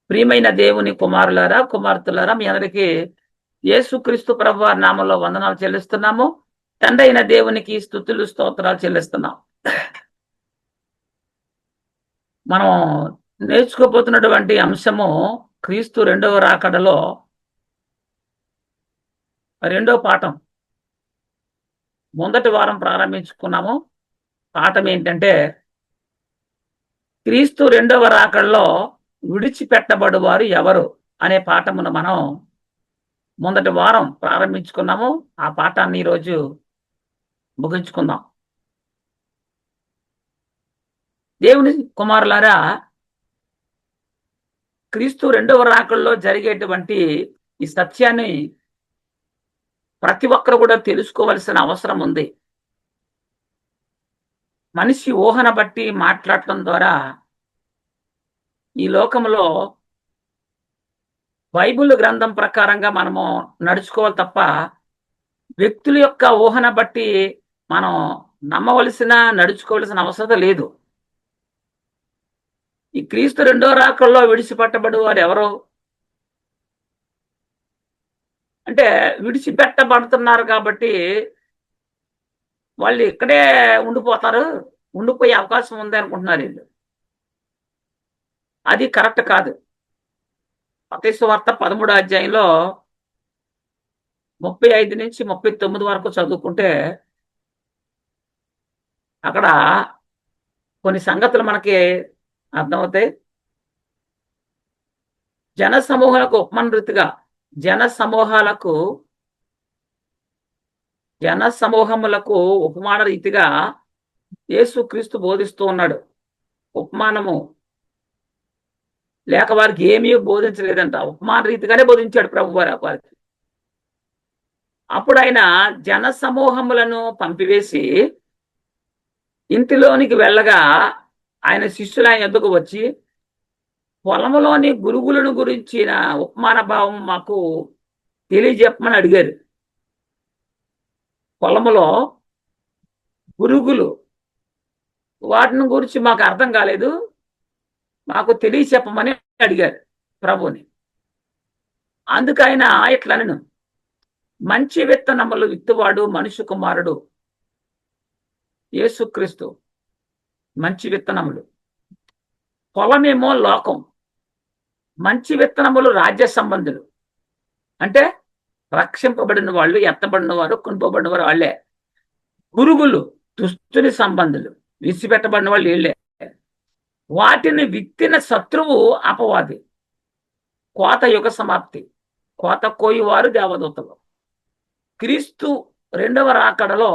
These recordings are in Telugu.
ప్రియమైన దేవుని కుమారులారా, కుమార్తెలారా, మీ అందరికీ యేసుక్రీస్తు ప్రభువారి నామంలో వందనాలు చెల్లిస్తున్నాము. తండ్రి అయిన దేవునికి స్తుతులు, స్తోత్రాలు చెల్లిస్తున్నాం. మనం నేర్చుకోబోతున్నటువంటి అంశము క్రీస్తు రెండవ రాకడలో రెండో పాఠం. మొదటి వారం ప్రారంభించుకున్నాము. పాఠం ఏంటంటే, క్రీస్తు రెండవ రాకడలో విడిచిపెట్టబడువారు ఎవరు అనే పాఠమును మనం మొదటి వారం ప్రారంభించుకున్నాము. ఆ పాఠాన్ని ఈరోజు ముగించుకుందాం. దేవుని కుమారులారా, క్రీస్తు రెండవ రాకడలో జరిగేటువంటి ఈ సత్యాన్ని ప్రతి ఒక్కరు కూడా తెలుసుకోవలసిన అవసరం ఉంది. మనిషి ఊహన బట్టి మాట్లాడటం ద్వారా ఈ లోకంలో బైబిల్ గ్రంథం ప్రకారంగా మనము నడుచుకోవాలి తప్ప, వ్యక్తుల యొక్క ఊహన బట్టి మనం నడుచుకోవలసిన అవసరం లేదు. ఈ క్రీస్తు రెండో రాకడలో విడిచిపెట్టబడు వారు ఎవరు అంటే, విడిచిపెట్టబడుతున్నారు కాబట్టి వాళ్ళు ఇక్కడే ఉండిపోయే అవకాశం ఉంది అనుకుంటున్నారు వీళ్ళు. అది కరెక్ట్ కాదు. మత్తయి సువార్త 13వ అధ్యాయంలో 35 నుంచి 39 వరకు చదువుకుంటే, అక్కడ కొన్ని సంగతులు మనకి అర్థమవుతాయి. జన సమూహాలకు ఉపమాన రీతిగా జన సమూహములకు ఉపమాన రీతిగా యేసుక్రీస్తు బోధిస్తూ ఉన్నాడు. ఉపమానము లేక వారికి ఏమీ బోధించలేదంట. ఉపమాన రీతిగానే బోధించాడు ప్రభు వారికి. అప్పుడు ఆయన జన సమూహములను పంపివేసి ఇంటిలోనికి వెళ్ళగా, ఆయన శిష్యులు ఆయన ఎద్దుకు వచ్చి, పొలంలోని గురుగులను గురించిన ఉపమాన భావం మాకు తెలియజెప్పమని అడిగారు. పొలములో గురుగులు, వాటిని గురించి మాకు అర్థం కాలేదు, మాకు తెలియచెప్పమని అడిగారు ప్రభుని. అందుకైన ఇట్లనను, మంచి విత్తనములు విత్తువాడు మనుష్య కుమారుడు. యేసుక్రీస్తు మంచి విత్తనములు, పొలమేమో లోకం. మంచి విత్తనములు రాజ్య సంబంధులు, అంటే రక్షింపబడిన వాళ్ళు, ఎత్తబడిన వారు, కొనుపబడిన వారు వాళ్ళే. గురుగులు దుష్టుని సంబంధులు, విడిచిపెట్టబడిన వాళ్ళు వీళ్ళే. వాటిని విత్తిన శత్రువు అపవాది. కోత యుగ సమాప్తి, కోత కోయువారు దేవదూతలు. క్రీస్తు రెండవ రాకడలో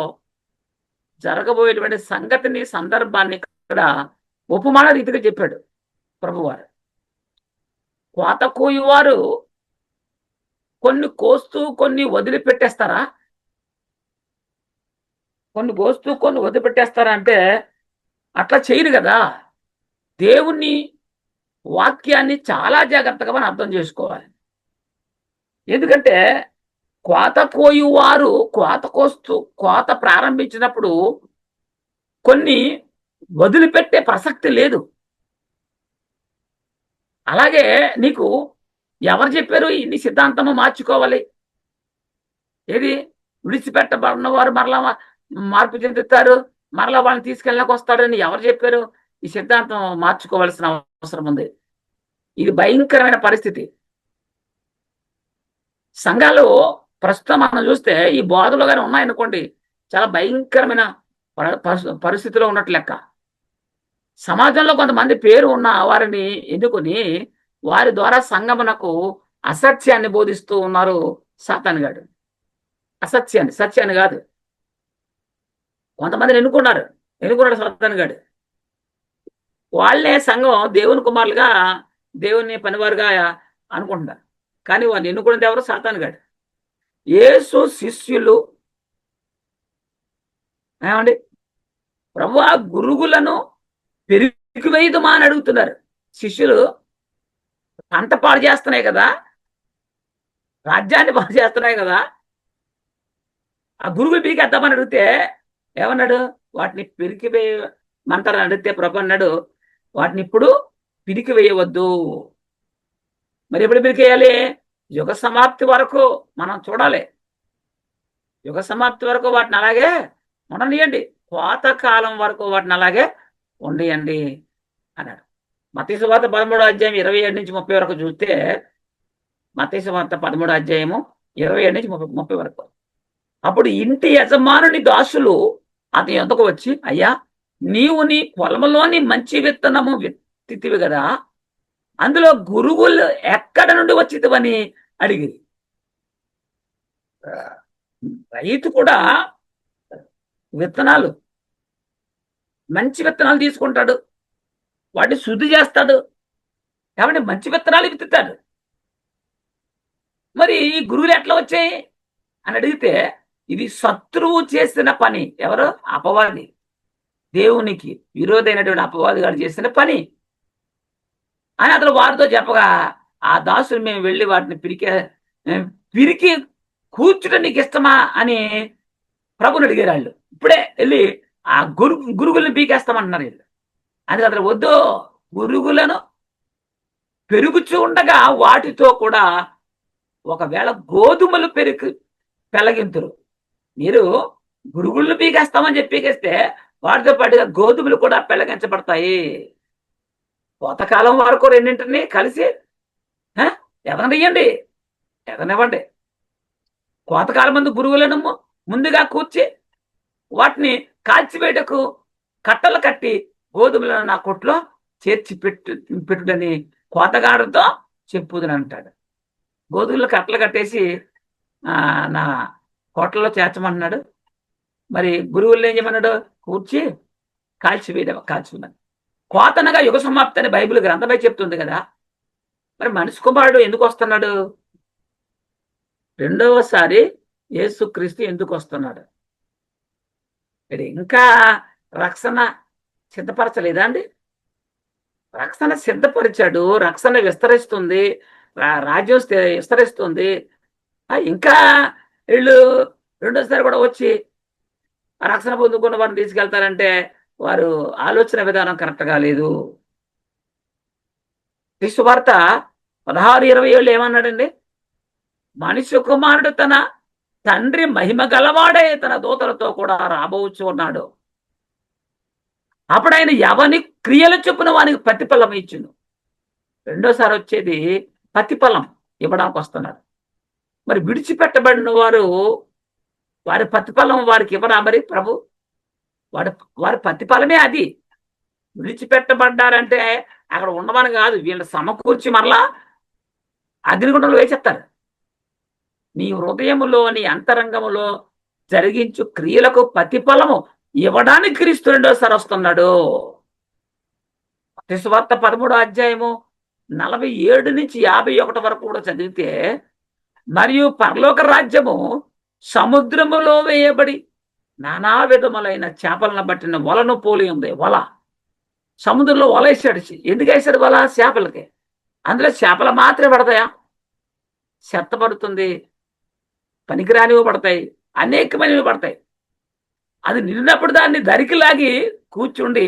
జరగబోయేటువంటి సంగతిని, సందర్భాన్ని ఇక్కడ ఉపమాన రీతిగా చెప్పాడు ప్రభువారు. కోత కోయువారు కొన్ని కోస్తూ కొన్ని వదిలిపెట్టేస్తారా? కొన్ని కోస్తూ కొన్ని వదిలిపెట్టేస్తారా అంటే అట్లా చేయరు కదా. దేవుని వాక్యాన్ని చాలా జాగ్రత్తగా మనం అర్థం చేసుకోవాలి. ఎందుకంటే కోత కోయువారు కోత ప్రారంభించినప్పుడు కొన్ని వదిలిపెట్టే ప్రసక్తి లేదు. అలాగే నీకు ఎవరు చెప్పారు ఇన్ని సిద్ధాంతము మార్చుకోవాలి? ఏది? విడిచిపెట్టబడిన వారు మరలా మార్పు చెందుతారు, మరలా వాళ్ళని తీసుకెళ్ళడానికి వస్తాడని ఎవరు చెప్పారు? ఈ సిద్ధాంతం మార్చుకోవాల్సిన అవసరం ఉంది. ఇది భయంకరమైన పరిస్థితి. సంఘాలు ప్రస్తుతం మనం చూస్తే ఈ బోధలు కానీ ఉన్నాయనుకోండి, చాలా భయంకరమైన పరిస్థితిలో ఉన్నట్లు లెక్క. సమాజంలో కొంతమంది పేరు ఉన్న వారిని ఎన్నుకొని వారి ద్వారా సంఘమునకు అసత్యాన్ని బోధిస్తూ ఉన్నారు సాతాను గాడు. అసత్యాన్ని, సత్యాన్ని కాదు. కొంతమందిని ఎన్నుకున్నాడు సాతాను గాడు. వాళ్ళే సంఘం దేవుని కుమారులుగా, దేవుని పనివారుగా అనుకుంటున్నారు. కానీ వాళ్ళు ఎన్నుకున్నది ఎవరు? సాతాను గాడు. యేసు శిష్యులు ఏమండి, ప్రభువా గురుగులను పెరిగివేయుదుమా అని అడుగుతున్నారు. శిష్యులు పంట పాడు చేస్తున్నాయి కదా, రాజ్యాన్ని పాడు చేస్తున్నాయి కదా, ఆ గురుగులు పీకేద్దామని అడిగితే ఏమన్నాడు? వాటిని పిరికివేయమంటారని అడిగితే ప్రభు అన్నాడు, వాటిని ఇప్పుడు పిరికి వేయవద్దు. మరి ఎప్పుడు పిరికేయాలి? యుగ సమాప్తి వరకు మనం చూడాలి. యుగ సమాప్తి వరకు వాటిని అలాగే ఉండనియండి, కోతకాలం వరకు వాటిని అలాగే ఉండయండి అన్నాడు. మత్తయి సువార్త 13వ అధ్యాయం 27 నుంచి 30 వరకు చూస్తే, మత్తయి సువార్త 13వ అధ్యాయము 27 నుంచి 30 వరకు. అప్పుడు ఇంటి యజమానుని దాసులు అతని యొద్దకు వచ్చి, అయ్యా, నీవు నీ పొలంలోని మంచి విత్తనము విత్తితివి కదా, అందులో గురుగులు ఎక్కడ నుండి వచ్చితివని అడిగిరి. రైతు కూడా విత్తనాలు, మంచి విత్తనాలు తీసుకుంటాడు, వాటిని శుద్ధి చేస్తాడు, కాబట్టి మంచి విత్తనాలు విత్తుతాడు. మరి ఈ గురువులు ఎట్లా వచ్చాయి అని అడిగితే, ఇది శత్రువు చేసిన పని. ఎవరు? అపవాది, దేవునికి విరోధైనటువంటి అపవాది గారు చేసిన పని అని అతను వారితో చెప్పగా, ఆ దాసులు మేము వెళ్ళి వాటిని పిరికి కూర్చుట నీకు ఇష్టమా అని ప్రభుని అడిగారు. వాళ్ళు ఇప్పుడే వెళ్ళి ఆ గురుగుల్ని పీకేస్తామంటున్నారు వీళ్ళు. అది అతను వద్దు, గురుగులను పెరుగుచూ ఉండగా వాటితో కూడా ఒకవేళ గోధుమలు పెళ్ళగింతురు. మీరు గురుగుళ్ళు పీకేస్తామని చెప్పి పీకేస్తే వాటితో పాటుగా గోధుమలు కూడా పెళ్ళగించబడతాయి. కోతకాలం వరకు రెండింటిని కలిసి ఎదనివ్వండి, ఎదనివ్వండి. కోతకాలం మందు గురుగులను ముందుగా కూర్చి వాటిని కాల్చివేటకు కట్టలు కట్టి గోధుమలను నా కొట్లో చేర్చి పెట్టుడని కోతగాడుతో చెప్పుదని అంటాడు. గోధుమలు కట్టలు కట్టేసి నా కోటలో చేర్చమన్నాడు. మరి గురువులు ఏం చేయమన్నాడు? కూర్చి కాల్చివేయమని. కోతనగా యుగ సమాప్తి అని బైబిల్ గ్రంథమై చెప్తుంది కదా. మరి మనిషి కుమారుడు ఎందుకు వస్తున్నాడు? రెండవసారి యేసుక్రీస్తు ఎందుకు వస్తున్నాడు? మరి ఇంకా రక్షణ సిద్ధపరచలేదా అండి? రక్షణ సిద్ధపరిచాడు, రక్షణ విస్తరిస్తుంది, రాజ్యం విస్తరిస్తుంది. ఇంకా వీళ్ళు రెండోసారి కూడా వచ్చి రక్షణ పొందుకున్న వారిని తీసుకెళ్తారంటే వారు ఆలోచన విధానం కరెక్ట్గా లేదు. సువార్త 16:27 ఏమన్నాడండి? మనిషి కుమారుడు తన తండ్రి మహిమ గలవాడే తన దూతలతో కూడా రాబోచు ఉన్నాడు. అప్పుడు ఆయన ఎవని క్రియల చొప్పున వానికి ప్రతిఫలం ఇచ్చును. రెండోసారి వచ్చేది ప్రతిఫలం ఇవ్వడానికి వస్తున్నాడు. మరి విడిచిపెట్టబడిన వారి ప్రతిఫలం వారికి ఇవ్వరా మరి ప్రభు? వారి ప్రతిఫలమే అది. విడిచిపెట్టబడ్డారంటే అక్కడ ఉండమని కాదు, వీళ్ళు సమకూర్చి మరలా అగ్నిగుండంలో వేసేస్తారు. నీ హృదయములో, నీ అంతరంగములో జరిగించు క్రియలకు ప్రతిఫలము ఇవ్వడానికి క్రీస్తు రెండోసారి వస్తున్నాడు. మత్తయి సువార్త 13వ అధ్యాయము 47 నుంచి 51 వరకు కూడా చదివితే, మరియు పరలోక రాజ్యము సముద్రములో వేయబడి నానా విధములైన చేపలను పట్టిన వలను పోలి ఉంది. వల సముద్రంలో వల వేసాడు. ఎందుకు వేసాడు వల? చేపలకి. అందులో చేపలు మాత్రమే పడతాయా? చెత్త పడుతుంది, పనికిరానివి పడతాయి, అనేకమైనవి పడతాయి. అది నిండినప్పుడు దాన్ని దరికిలాగి కూర్చుండి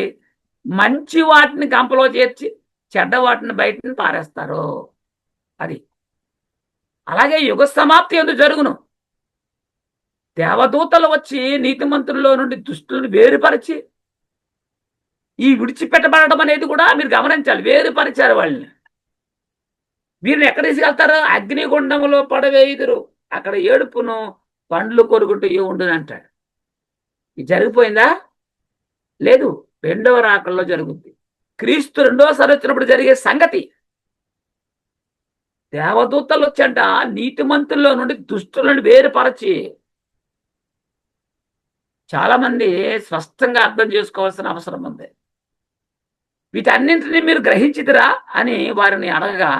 మంచి వాటిని గంపలో చేర్చి చెడ్డ వాటిని బయటని పారేస్తారు. అది అలాగే యుగ సమాప్తి ఎందుకు జరుగును. దేవదూతలు వచ్చి నీతిమంతుల్లో నుండి దుష్టులను వేరుపరిచి, ఈ విడిచిపెట్టబడడం అనేది కూడా మీరు గమనించాలి, వేరుపరిచారు వాళ్ళని. వీరిని ఎక్కడ తీసుకెళ్తారు? అగ్నిగుండములో పడవేయుదురు, అక్కడ ఏడుపును పండ్లు కొరుకుంటూ ఉండును అంటాడు. ఇది జరిగిపోయిందా? లేదు, రెండవ రాకల్లో జరుగుద్ది. క్రీస్తు రెండోసారి వచ్చినప్పుడు జరిగే సంగతి. దేవదూతలు వచ్చంట నీతిమంతుల్లో నుండి దుష్టులను వేరుపరచి. చాలా మంది స్పష్టంగా అర్థం చేసుకోవాల్సిన అవసరం ఉంది. వీటన్నింటినీ మీరు గ్రహించిదిరా అని వారిని అడగగా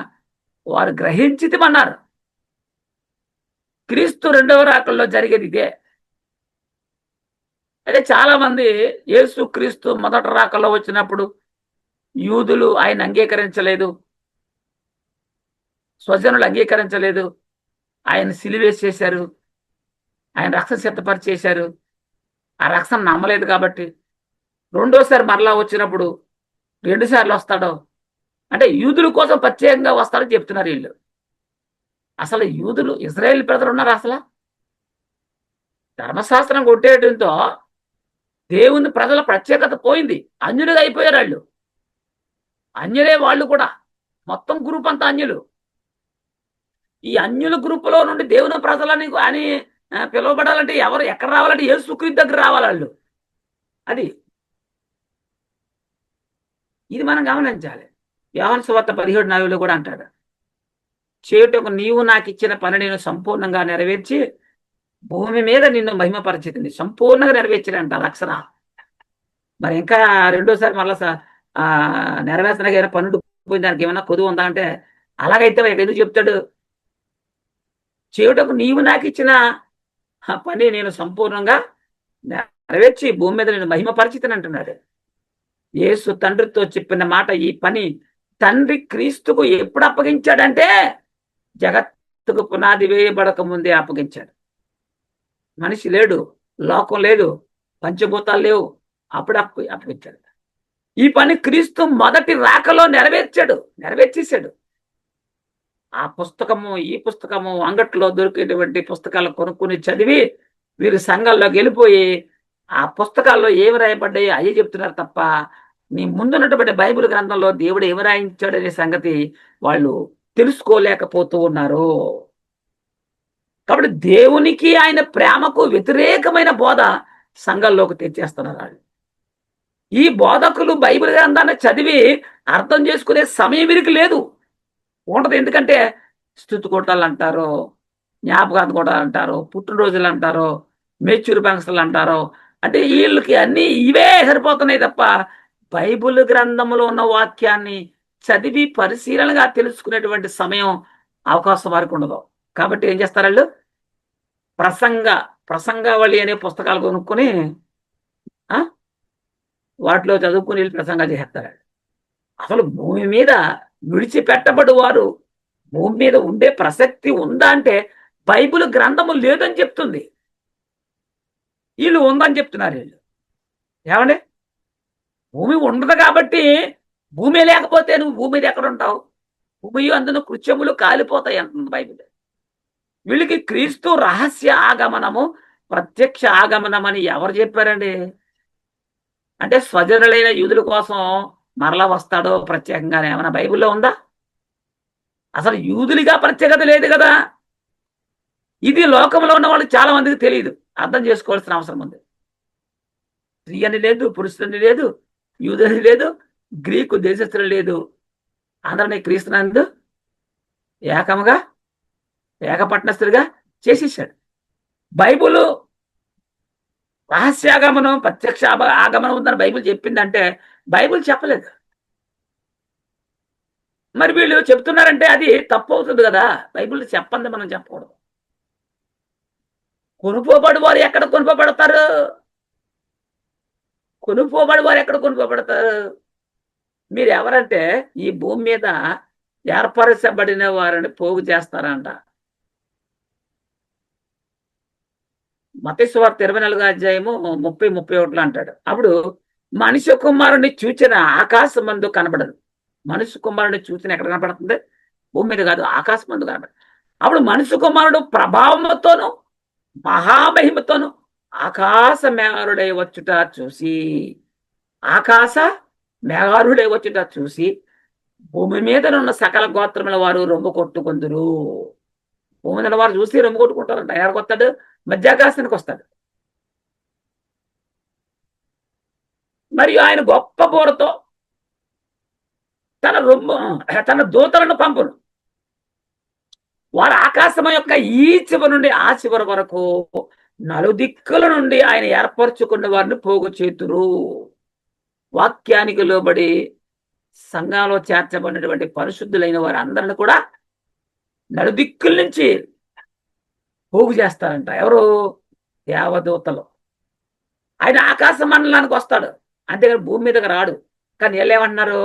వారు గ్రహించితిమన్నారు. క్రీస్తు రెండవ రాకల్లో జరిగేది ఇదే. అయితే చాలా మంది యేసు క్రీస్తు మొదటి రాకల్లో వచ్చినప్పుడు యూదులు ఆయన అంగీకరించలేదు, స్వజనులు అంగీకరించలేదు, ఆయన సిలివేసేశారు, ఆయన రక్షణ సిద్ధపరిచేశారు. ఆ రక్షణ నమ్మలేదు కాబట్టి రెండోసారి మరలా వచ్చినప్పుడు 2 సార్లు వస్తాడో అంటే యూదుల కోసం ప్రత్యేకంగా వస్తారని చెప్తున్నారు వీళ్ళు. అసలు యూదులు ఇజ్రాయేల్ ప్రజలు ఉన్నారు అసలు? ధర్మశాస్త్రం కొట్టేయడంతో దేవుని ప్రజల ప్రత్యేకత పోయింది. అన్యులుగా అయిపోయారు వాళ్ళు. అన్యులే వాళ్ళు కూడా. మొత్తం గ్రూప్ అంతా అన్యులు. ఈ అన్యుల గ్రూపులో నుండి దేవుని ప్రజలని అని పిలువబడాలంటే ఎవరు ఎక్కడ రావాలంటే యేసుక్రీస్తు దగ్గర రావాలి వాళ్ళు. అది ఇది మనం గమనించాలి. యోహాను సువార్త 17:4 కూడా అంటాడు, చేయుటకు నీవు నాకు ఇచ్చిన పని నేను సంపూర్ణంగా నెరవేర్చి భూమి మీద నిన్ను మహిమపరిచితిని. సంపూర్ణంగా నెరవేర్చాడంట అక్షర. మరి ఇంకా రెండోసారి మళ్ళా నెరవేర్చడానికి ఏమైనా పనుడు పోయి దానికి ఏమైనా కొదువు ఉందా అంటే, అలాగైతే ఎందుకు చెప్తాడు? చేయుటకు నీవు నాకు ఇచ్చిన పని నేను సంపూర్ణంగా నెరవేర్చి భూమి మీద నేను మహిమపరిచితిని అంటున్నాడు. యేసు తండ్రితో చెప్పిన మాట, ఈ పని తండ్రి క్రీస్తుకు ఎప్పుడు అప్పగించాడంటే జగత్తుకు పునాది వేయబడక ముందే అప్పగించాడు. మనిషి లేడు, లోకం లేదు, పంచభూతాలు లేవు, అప్పుడు అప్పగించాడు. ఈ పని క్రీస్తు మొదటి రాకలో నెరవేర్చేశాడు. ఆ పుస్తకము ఈ పుస్తకము అంగట్లో దొరికేటువంటి పుస్తకాలు కొనుక్కుని చదివి వీరు సంఘాల్లోకి వెళ్ళిపోయి ఆ పుస్తకాల్లో ఏమి రాయబడ్డాయి అయ్యే చెప్తున్నారు తప్ప నీ ముందున్నటువంటి బైబిల్ గ్రంథంలో దేవుడు ఏమి రాయించాడనే సంగతి వాళ్ళు తెలుసుకోలేకపోతూ ఉన్నారు. కాబట్టి దేవునికి ఆయన ప్రేమకు వ్యతిరేకమైన బోధ సంఘంలోకి తెచ్చేస్తున్నారు వాళ్ళు. ఈ బోధకులు బైబిల్ గ్రంథాన్ని చదివి అర్థం చేసుకునే సమయం వీరికి లేదు, ఉండదు. ఎందుకంటే స్తుతి కోటాలు అంటారు, జ్ఞాపకాలు కూడా అంటారు, పుట్టినరోజులు అంటారు, మెచ్యూర్ ఫంక్షన్లు అంటారు. అంటే వీళ్ళకి అన్ని ఇవే సరిపోతున్నాయి తప్ప బైబిల్ గ్రంథంలో ఉన్న వాక్యాన్ని చదివి పరిశీలనగా తెలుసుకునేటువంటి సమయం అవకాశం వారికి ఉండదు. కాబట్టి ఏం చేస్తారు వాళ్ళు? ప్రసంగావళి అనే పుస్తకాలు కొనుక్కొని వాటిలో చదువుకుని వీళ్ళు ప్రసంగా చేస్తారు. అసలు భూమి మీద విడిచిపెట్టబడి వారు భూమి మీద ఉండే ప్రసక్తి ఉందా అంటే బైబిల్ గ్రంథము లేదని చెప్తుంది, వీళ్ళు ఉందని చెప్తున్నారు. వీళ్ళు ఏమండి, భూమి ఉండదు కాబట్టి భూమి లేకపోతే నువ్వు భూమి మీద ఎక్కడ ఉంటావు? భూమి అందులో కృత్యములు కాలిపోతాయి అంటుంది బైబిల్. వీళ్ళకి క్రీస్తు రహస్య ఆగమనము ప్రత్యక్ష ఆగమనం అని ఎవరు చెప్పారండి? అంటే స్వజనులైన యూదుల కోసం మరలా వస్తాడో ప్రత్యేకంగానే ఏమైనా బైబిల్లో ఉందా? అసలు యూదులుగా ప్రత్యేకత లేదు కదా. ఇది లోకంలో ఉన్న వాళ్ళు చాలా మందికి తెలియదు, అర్థం చేసుకోవాల్సిన అవసరం ఉంది. స్త్రీ అని లేదు, పురుషుని లేదు, యూదుని లేదు, గ్రీకు దేశస్తులు లేదు, అందరినీ క్రీస్తునందు ఏకముగా ఏకపట్నస్తులుగా చేసేసాడు. బైబుల్ రహస్యాగమనం ప్రత్యక్ష ఆగమనం ఉందని బైబిల్ చెప్పిందంటే బైబిల్ చెప్పలేదు. మరి వీళ్ళు చెప్తున్నారంటే అది తప్పు అవుతుంది కదా. బైబిల్ చెప్పండి, మనం చెప్పకూడదు. కొనుక్కోబడి వారు ఎక్కడ కొనుక్కోబడతారు? మీరు ఎవరంటే ఈ భూమి మీద ఏర్పరచబడిన వారిని పోగు చేస్తారంట. మత్తయి సువార్త 24:30-31 అంటాడు. అప్పుడు మనిషి కుమారుని చూచిన ఆకాశమందు కనబడదు. మనిషి కుమారుని చూసిన ఎక్కడ కనపడుతుంది? భూమి మీద కాదు, ఆకాశమందు కనబడదు. అప్పుడు మనిషి కుమారుడు ప్రభావముతోను మహామహిమతోను ఆకాశ మేఘారుడై వచ్చుట చూసి భూమి మీద ఉన్న సకల గోత్రముల వారు రొమ్ము కొట్టుకుందరు. భూమి మీద వారు చూసి రొమ్ము కొట్టుకుంటారంట. ఎవరికి వస్తాడు? మధ్యాకాశానికి వస్తాడు. మరియు ఆయన గొప్ప బోరతో తన దూతలను పంపును. వారు ఆకాశం యొక్క ఈ చివరి నుండి ఆ చివరి వరకు నలుదిక్కుల నుండి ఆయన ఏర్పరచుకున్న వారిని పోగు చేతురు. వాక్యానికి లోబడి సంఘంలో చేర్చబడినటువంటి పరిశుద్ధులైన వారు అందరిని కూడా నలుదిక్కుల నుంచి పోగు చేస్తారంట. ఎవరు? దేవదూతలు. ఆయన ఆకాశ మండలానికి వస్తాడు, అంతేగాని భూమి మీదకి రాడు. కానీ వీళ్ళేమంటున్నారు?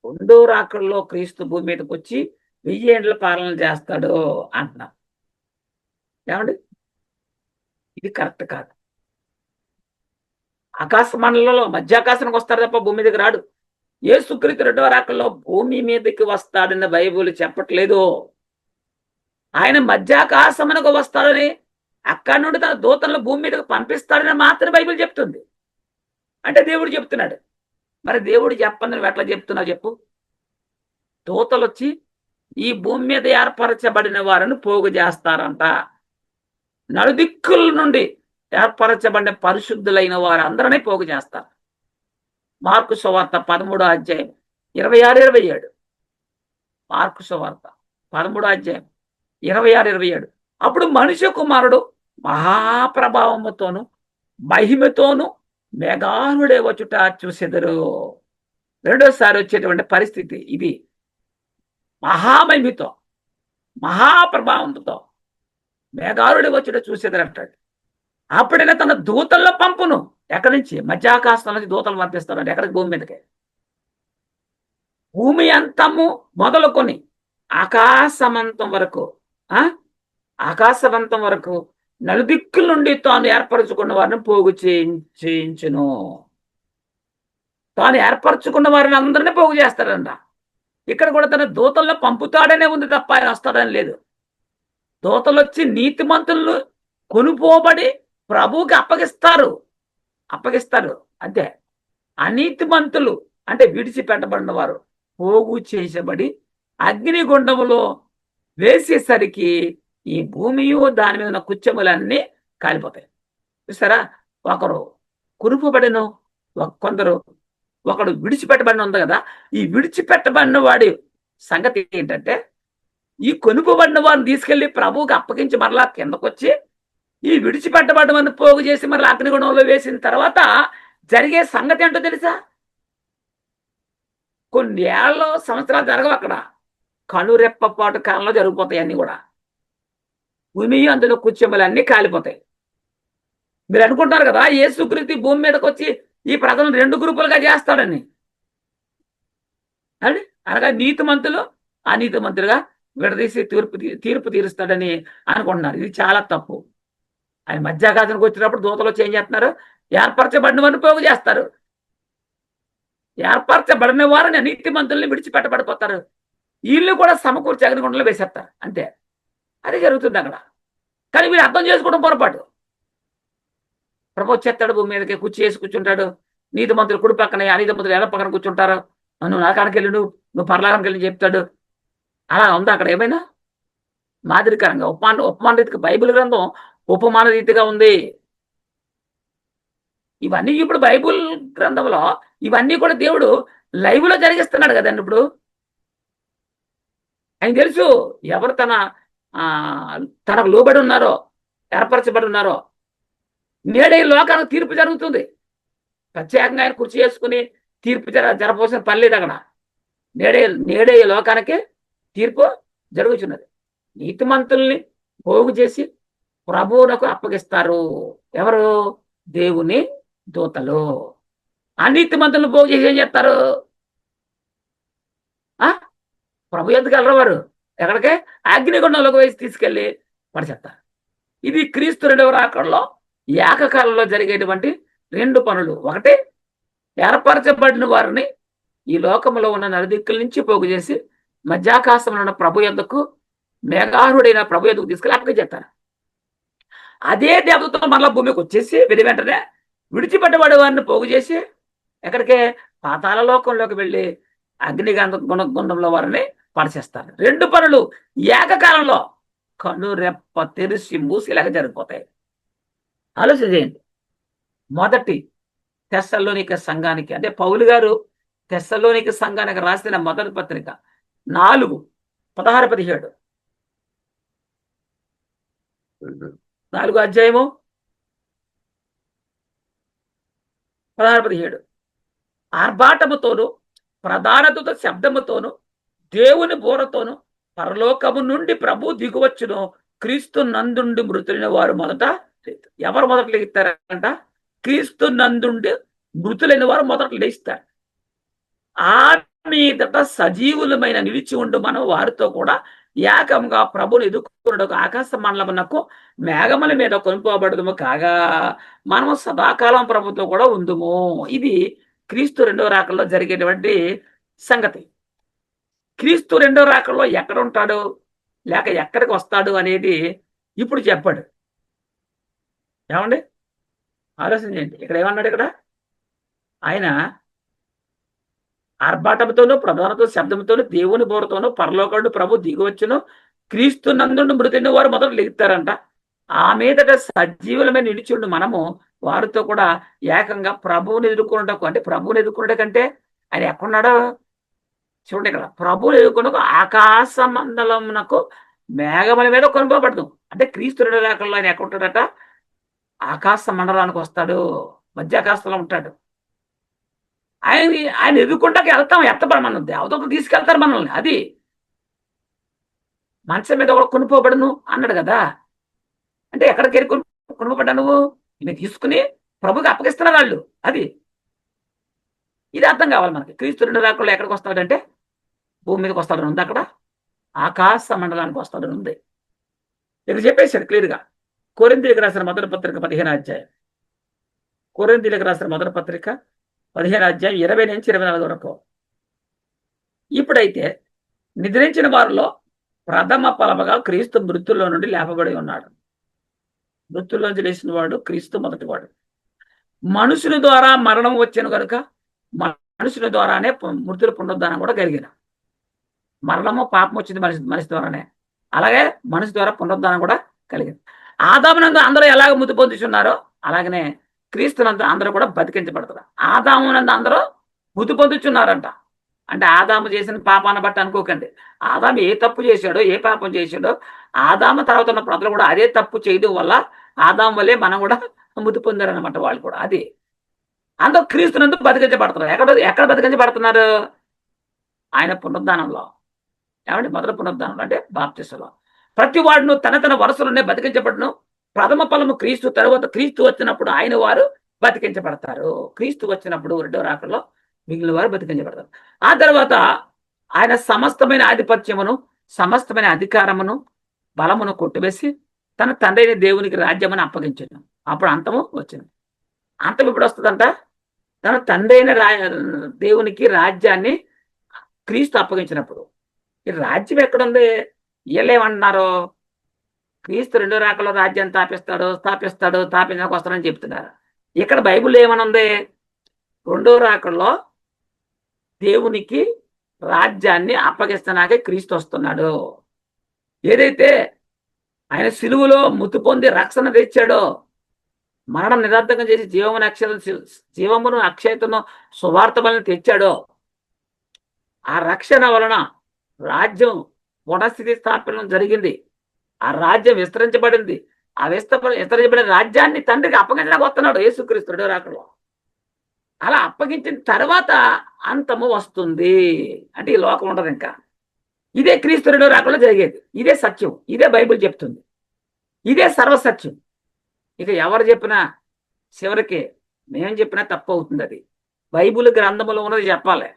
రెండో రాకడలో క్రీస్తు భూమి మీదకి వచ్చి 1000 ఏండ్ల పాలన చేస్తాడు అంటున్నారు. ఏమండి, ఇది కరెక్ట్ కాదు. ఆకాశ మండలంలో మధ్యాకాశానికి వస్తాడు తప్ప భూమి మీదకి రాడు. యేసుక్రీస్తు రెండవ రాకల్లో భూమి మీదకి వస్తాడని బైబిల్ చెప్పట్లేదు. ఆయన మధ్యాకాశమునకు వస్తాడని, అక్కడి నుండి తన దూతలను భూమి మీదకి పంపిస్తాడని మాత్రం బైబిల్ చెప్తుంది. అంటే దేవుడు చెప్తున్నాడు. మరి దేవుడు చెప్పండి, నువ్వు ఎట్లా చెప్తున్నావు చెప్పు? దూతలు వచ్చి ఈ భూమి మీద ఏర్పరచబడిన వారిని పోగు చేస్తారంట. నలుదిక్కుల నుండి ఏర్పరచబడిన పరిశుద్ధులైన వారందరినీ పోగు చేస్తారు. మార్కు సువార్త 13వ అధ్యాయం 26, 27. మార్కు సువార్త 13వ అధ్యాయం 26, 27. అప్పుడు మనుష్య కుమారుడు మహాప్రభావముతోను మహిమతోను మేఘారుడే వచ్చుట చూసెదరు. రెండోసారి వచ్చేటువంటి పరిస్థితి ఇది. మహామహిమతో మహాప్రభావంతో మేఘారుడి వచ్చుట చూసేదని అంటాడు. అప్పుడైనా తన దూతల్లో పంపును. ఎక్కడి నుంచి? మధ్యాకాశం నుంచి దూతలు పంపిస్తాడు. ఎక్కడికి? భూమి మీదకి. భూమి అంతము మొదలుకొని ఆకాశమంతం వరకు, ఆకాశవంతం వరకు నలుదిక్కుల నుండి తాను ఏర్పరచుకున్న వారిని పోగు చేయించును. తాను ఏర్పరచుకున్న వారిని అందరినీ పోగు చేస్తాడంట. ఇక్కడ కూడా తన దూతల్లో పంపుతాడనే ఉంది తప్ప ఆయన వస్తాడని లేదు. దూతలు వచ్చి నీతిమంతులను కొనుపోబడి ప్రభువుకి అప్పగిస్తారు అంతే. అనీతిమంతులు అంటే విడిచిపెట్టబడిన వారు పోగు చేసబడి అగ్నిగుండములో వేసేసరికి ఈ భూమియు దాని మీద ఉన్న కుచ్చములన్నీ కాలిపోతాయి. చూసారా? ఒకరు కురుపబడిన, కొందరు, ఒకడు విడిచిపెట్టబడిన ఉంది కదా. ఈ విడిచిపెట్టబడిన వాడి సంగతి ఏంటంటే, ఈ కొనుపబడిన వారిని తీసుకెళ్లి ప్రభువుకి అప్పగించి మరలా కిందకొచ్చి ఈ విడిచిపెట్టబడ్డమని పోగు చేసి మరలా అగ్నిగుణంలో వేసిన తర్వాత జరిగే సంగతి ఏంటో తెలుసా? కొన్ని ఏళ్ళ సంవత్సరాలు జరగవు అక్కడ. కనురెప్పపాటు కాలంలో జరిగిపోతాయి అన్ని కూడా. భూమి అందులో కుచ్చములన్నీ కాలిపోతాయి. మీరు అనుకుంటారు కదా యేసుక్రీస్తు భూమి మీదకి వచ్చి ఈ ప్రజలను 2 గ్రూపులుగా చేస్తాడని. అని అనగా నీతిమంతులు అనీతిమంతులుగా విడదీసి తీర్పు తీరుస్తాడని అనుకుంటున్నారు. ఇది చాలా తప్పు. ఆయన మధ్యాకాశానికి వచ్చినప్పుడు దూతలు వచ్చి ఏం చేస్తున్నారు? ఏర్పరచబడిన వారిని పోగు చేస్తారు. ఏర్పరచబడిన వారిని నీతిమంతుల్ని విడిచిపెట్టబడిపోతారు. వీళ్ళు కూడా సమకూర్చి అగ్నిగుండంలో వేసేస్తారు. అంతే. అది జరుగుతుంది అక్కడ. కానీ వీళ్ళు అర్థం చేసుకోవడం పొరపాటు. ప్రభు వచ్చేస్తాడు, భూమి మీదకి కుర్చీ వేసి కూర్చుంటాడు. నీతిమంతులు కుడి పక్కన, అనీతిమంతులు ఎడ పక్కన కూర్చుంటారు. నువ్వు నరకానికి వెళ్ళి నువ్వు పరలోకానికి వెళ్ళి చెప్తాడు. అలా ఉందా అక్కడ? ఏమైనా మాదిరికరంగా ఉపమాన రీతిగా బైబిల్ గ్రంథం ఉపమాన రీతిగా ఉంది. ఇవన్నీ ఇప్పుడు బైబిల్ గ్రంథంలో ఇవన్నీ కూడా దేవుడు లైవ్ లో జరిగిస్తున్నాడు కదండి. ఇప్పుడు ఆయన తెలుసు ఎవరు తనకు లోబడి ఉన్నారో, ఏర్పరచబడి ఉన్నారో. నేడే లోకానికి తీర్పు జరుగుతుంది. ప్రత్యేకంగా ఆయన కుర్చీ చేసుకుని తీర్పు జరపవలసిన పని లేదు అక్కడ. నేడే లోకానికి తీర్పు జరుగుతున్నది. నీతిమంతుల్ని పోగు చేసి ప్రభువునకు అప్పగిస్తారు. ఎవరు? దేవుని దూతలు. అనీతిమంతులను పోగు చేసి ఏం చేస్తారు? ప్రభు ఎందుకు వెళ్ళరు వారు? ఎక్కడికే? అగ్నిగుండంలోకి వేసి తీసుకెళ్లి పడిచేస్తారు. ఇది క్రీస్తు 2వ రాకడలో ఏకకాలంలో జరిగేటువంటి 2 పనులు. ఒకటి, ఏర్పరచబడిన వారిని ఈ లోకంలో ఉన్న నలుదిక్కుల నుంచి పోగు చేసి మధ్యాకాశంలో ఉన్న ప్రభు యొద్దకు, మేఘారుడైన ప్రభు యొద్దకు తీసుకెళ్ళి అప్పగిస్తారు. అదే దేవతతో మరలా భూమికి వచ్చేసి వెంటనే విడిచిపెట్టబడే వారిని పోగు చేసి ఎక్కడికే? పాతాళ లోకంలోకి వెళ్ళి గుండంలో వారిని పడిచేస్తారు. 2 పనులు ఏకకాలంలో కను రెప్ప తెరిసి మూసిలాగా జరిగిపోతాయి. ఆలోచన చేయండి. మొదటి తెస్సలోనిక సంఘానికి, అంటే పౌలు గారు తెస్సలోనిక సంఘానికి రాసిన మొదటి పత్రిక 4:16-17. 4వ అధ్యాయము 16-17. ఆర్భాటముతోను ప్రధాన దూత శబ్దముతోను దేవుని బోరతోను పరలోకము నుండి ప్రభు దిగువచ్చును. క్రీస్తు నందుండి మృతులైన వారు మొదట. ఎవరు మొదట లేస్తారంట? క్రీస్తు నందుండి మృతులైన వారు మొదట లేస్తారు. ఆ మీదట సజీవులమైన నిలిచి ఉండు మనం వారితో కూడా ఏకంగా ప్రభుని ఎదుర్కొనడానికి ఆకాశ మండలమునకు మేఘముల మీద కొనుక్కోబడదుము కాగా మనము సదాకాలం ప్రభుతో కూడా ఉందుము. ఇది క్రీస్తు రెండో రాకల్లో జరిగేటువంటి సంగతి. క్రీస్తు రెండో రాకల్లో ఎక్కడ ఉంటాడు లేక ఎక్కడికి వస్తాడు అనేది ఇప్పుడు చెప్పాడు. ఏమండి, ఆలోచన చేయండి. ఇక్కడ ఏమన్నాడు? ఇక్కడ ఆయన ఆర్భాటంతోనూ ప్రధానతో శబ్దంతోనూ దేవుని బోరతోనూ పరలోకండు ప్రభు దిగివచ్చును, క్రీస్తు నందుండు మృతిని వారు మొదలు లెగుతారంట. ఆ మీదట సజీవులమైన నిలిచిండు మనము వారితో కూడా ఏకంగా ప్రభువుని ఎదుర్కొనటకు, అంటే ప్రభువుని ఎదుర్కొనట కంటే ఆయన ఎక్కడున్నాడో చూడండి. ఇక్కడ ప్రభువుని ఎదుర్కొనకు ఆకాశ మండలమునకు మేఘముల మీద కొనుకోబడదు. అంటే క్రీస్తు రెండు రాకల్లో ఆయన ఎక్కడుంటాడట? ఆకాశ మండలానికి వస్తాడు, మధ్యాకాశంలో ఉంటాడు. ఆయన ఎదుర్కొంటాకి వెళ్తాం, ఎత్తబడ మనం దేవతలు తీసుకెళ్తారు మనల్ని. అది మంచం మీద కూడా కొనుక్కోబడను అన్నాడు కదా. అంటే ఎక్కడికి వెళ్ళి కొనుక్కోబడ్డా నువ్వు? నేను తీసుకుని ప్రభుకి అప్పగిస్తున్నారు వాళ్ళు. అది ఇది అర్థం కావాలి మనకి. క్రీస్తు రెండు రాకల్లో ఎక్కడికి వస్తాడంటే భూమి మీదకి వస్తాడని ఉంది, అక్కడ ఆకాశ మండలానికి వస్తాడని ఉంది. ఇక్కడ చెప్పేశాడు క్లియర్గా. కొరింథీయులకు రాసిన మొదటి పత్రిక 15వ అధ్యాయం. కొరింథీయులకు రాసిన మొదటి పత్రిక 15వ అధ్యాయం 20 నుంచి 24 వరకు. ఇప్పుడైతే నిద్రించిన వారిలో ప్రథమ ఫలముగా క్రీస్తు మృతుల్లో నుండి లేపబడి ఉన్నాడు. మృతుల్లోంచి లేచిన వాడు క్రీస్తు మొదటివాడు. మనుషుని ద్వారా మరణం వచ్చాను కనుక మనుషుని ద్వారానే మృతుల పునరుద్ధానం కూడా కలిగిన. మరణము పాపం వచ్చింది మనిషి ద్వారానే, అలాగే మనిషి ద్వారా పునరుద్ధానం కూడా కలిగింది. ఆదామునందు అందరూ ఎలాగ మృతి పొందుతున్నారో అలాగనే క్రీస్తునందు అందరూ కూడా బతికించబడతారు. ఆదామునందు అందరూ మృతి పొందుతున్నారంట. అంటే ఆదాము చేసిన పాపాన్ని బట్టి అనుకోకండి. ఆదాము ఏ తప్పు చేశాడో, ఏ పాపం చేశాడో, ఆదాము తర్వాత ఉన్న ప్రజలు కూడా అదే తప్పు చేయడం వల్ల ఆదాము వల్లే మనం కూడా మృతి పొందారనమాట. వాళ్ళు కూడా అది అందరూ క్రీస్తునందు బతికించబడుతున్నారు. ఎక్కడ బతికించబడుతున్నారు? ఆయన పునరుద్ధానంలో. ఏమంటే మొదటి పునరుద్ధానంలో అంటే బాప్తిసంలో. ప్రతి వాడును తన తన వరుసలోనే బతికించబడును. ప్రథమ ఫలము క్రీస్తు, తర్వాత క్రీస్తు వచ్చినప్పుడు ఆయన వారు బతికించబడతారు. క్రీస్తు వచ్చినప్పుడు రెండో రాకల్లో మిగిలిన వారు బతికించబడతారు. ఆ తర్వాత ఆయన సమస్తమైన ఆధిపత్యమును, సమస్తమైన అధికారమును, బలమును కొట్టివేసి తన తండ్రి అయిన దేవునికి రాజ్యమని అప్పగించాను. అప్పుడు అంతము వచ్చింది. అంతం ఇప్పుడు వస్తుందంట. తన తండ్రి అయిన దేవునికి రాజ్యాన్ని క్రీస్తు అప్పగించినప్పుడు. ఈ రాజ్యం ఎక్కడుంది? వీళ్ళేమంటున్నారు? క్రీస్తు రెండో రాకలో రాజ్యాన్ని స్థాపించడానికి వస్తారని చెప్తున్నారు. ఇక్కడ బైబిల్ ఏమనుంది? రెండో రాకల్లో దేవునికి రాజ్యాన్ని అప్పగిస్తానాకే క్రీస్తు వస్తున్నాడు. ఏదైతే ఆయన సిలువలో మృతి పొంది రక్షణ తెచ్చాడో, మరణం నిరర్ధకం చేసి జీవమును అక్షయతను సువార్త వలన తెచ్చాడో, ఆ రక్షణ వలన రాజ్యం పునఃస్థితి స్థాపన జరిగింది. ఆ రాజ్యం విస్తరించబడింది. ఆ విస్తరించబడిన రాజ్యాన్ని తండ్రికి అప్పగించడానికి వస్తున్నాడు యేసుక్రీస్తు రెండో రాకలో. అలా అప్పగించిన తర్వాత అంతము వస్తుంది. అంటే ఈ లోకం ఉండదు ఇంకా. ఇదే క్రీస్తు రెండో రాకలో జరిగేది. ఇదే సత్యం. ఇదే బైబిల్ చెప్తుంది. ఇదే సర్వసత్యం. ఇక ఎవరు చెప్పినా చివరికి మేము చెప్పినా తప్పు అవుతుంది. అది బైబిల్ గ్రంథములో ఉన్నది చెప్పాలి.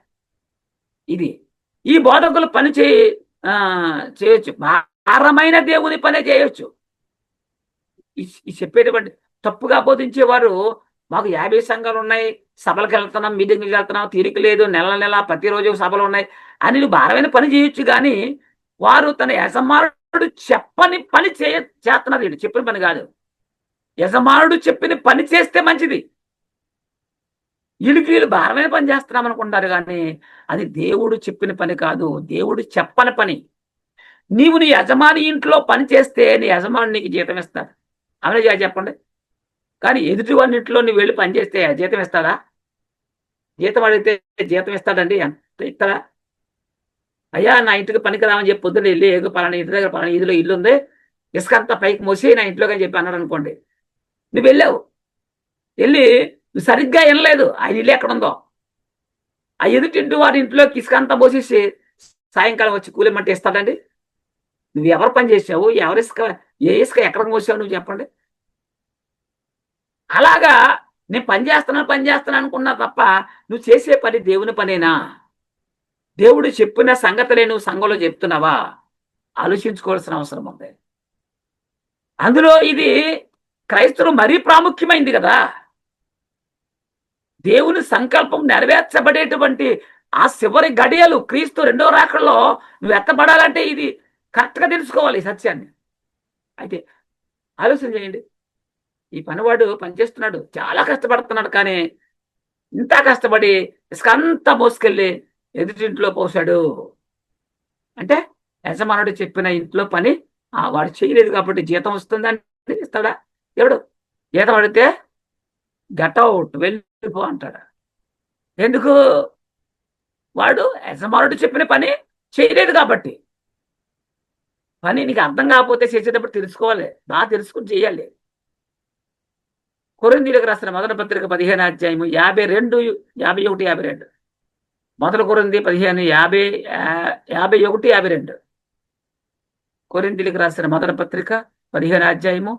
ఇది ఈ బోధకులు పని చేయొచ్చు. భారమైన దేవుని పనే చేయొచ్చు. ఈ చెప్పేటువంటి తప్పుగా బోధించేవారు, మాకు 50 సంఘాలు ఉన్నాయి, సభలకు వెళ్తున్నాం, మీటింగ్కి వెళ్తున్నాం, తీరిక లేదు, నెల ప్రతిరోజు సభలు ఉన్నాయి అని నువ్వు భారమైన పని చేయొచ్చు. కానీ వారు తన యజమానుడు చెప్పని పని చేస్తున్నారు. వీడు చెప్పిన పని కాదు. యజమానుడు చెప్పిన పని చేస్తే మంచిది. వీళ్ళు భారమైన పని చేస్తున్నాం అనుకుంటారు, కానీ అది దేవుడు చెప్పిన పని కాదు, దేవుడు చెప్పని పని. నీవు నీ యజమాని ఇంట్లో పని చేస్తే నీ యజమాని నీకు జీతం ఇస్తాడు. అవునా చెప్పండి. కానీ ఎదుటి వాడి ఇంట్లో నువ్వు వెళ్ళి పని చేస్తే జీతం ఇస్తాడా? జీతం అడిగితే జీతం ఇస్తాడండి? ఎంత ఇస్తాడా? అయ్యా నా ఇంటికి పనికి రామని చెప్పి పొద్దున్న వెళ్ళి పలానా ఇంటి దగ్గర పలానా ఇదిలో ఇల్లు ఉంది, ఇసుక అంతా పైకి మోసి నా ఇంట్లోకి అని చెప్పి అన్నాడు అనుకోండి. నువ్వు వెళ్ళావు, వెళ్ళి నువ్వు సరిగ్గా వినలేదు ఆయన ఇల్లు ఎక్కడ ఉందో. ఆ ఎదుటింటి వారి ఇంట్లోకి ఇసుక అంతా మోసేసి సాయంకాలం వచ్చి కూలిమంటే ఇస్తాడండి? నువ్వు ఎవరు పని చేసావు? ఎవరి ఇసుక, ఏ ఇసుక ఎక్కడికి మోసావు నువ్వు చెప్పండి. అలాగా నేను పని చేస్తున్నాను అనుకున్నా తప్ప నువ్వు చేసే పని దేవుని పనేనా? దేవుడు చెప్పిన సంగతులే నువ్వు సంఘంలో చెప్తున్నావా? ఆలోచించుకోవాల్సిన అవసరం ఉంది. అందులో ఇది క్రైస్తవులు మరీ ప్రాముఖ్యమైంది కదా. దేవుని సంకల్పం నెరవేర్చబడేటువంటి ఆ చివరి గడియలు క్రీస్తు రెండో రాకడలో నువ్వు ఎత్తబడాలంటే ఇది కరెక్ట్గా తెలుసుకోవాలి ఈ సత్యాన్ని. అయితే ఆలోచన చేయండి, ఈ పనివాడు పనిచేస్తున్నాడు, చాలా కష్టపడుతున్నాడు, కానీ ఇంత కష్టపడి ఇసుకంతా మోసుకెళ్ళి ఎదుటింట్లో పోసాడు అంటే యజమానుడు చెప్పిన ఇంట్లో పని వాడు చేయలేదు కాబట్టి జీతం వస్తుందని ఇస్తాడా? ఎవడు జీతం అడిగితే గట్అవుట్ వెళ్ళిపో అంటాడు. ఎందుకు? వాడు యజమానుడు చెప్పిన పని చేయలేదు కాబట్టి. పని నీకు అర్థం కాకపోతే చేసేటప్పుడు తెలుసుకోవాలి, బాగా తెలుసుకుని చేయాలి. కొరింథీయులకు రాసిన మొదటి పత్రిక 15వ అధ్యాయము 52, 51, 52. మొదటి కొరింథీ 15:51, 52. కొరింథీయులకు రాసిన మొదటి పత్రిక 15వ అధ్యాయము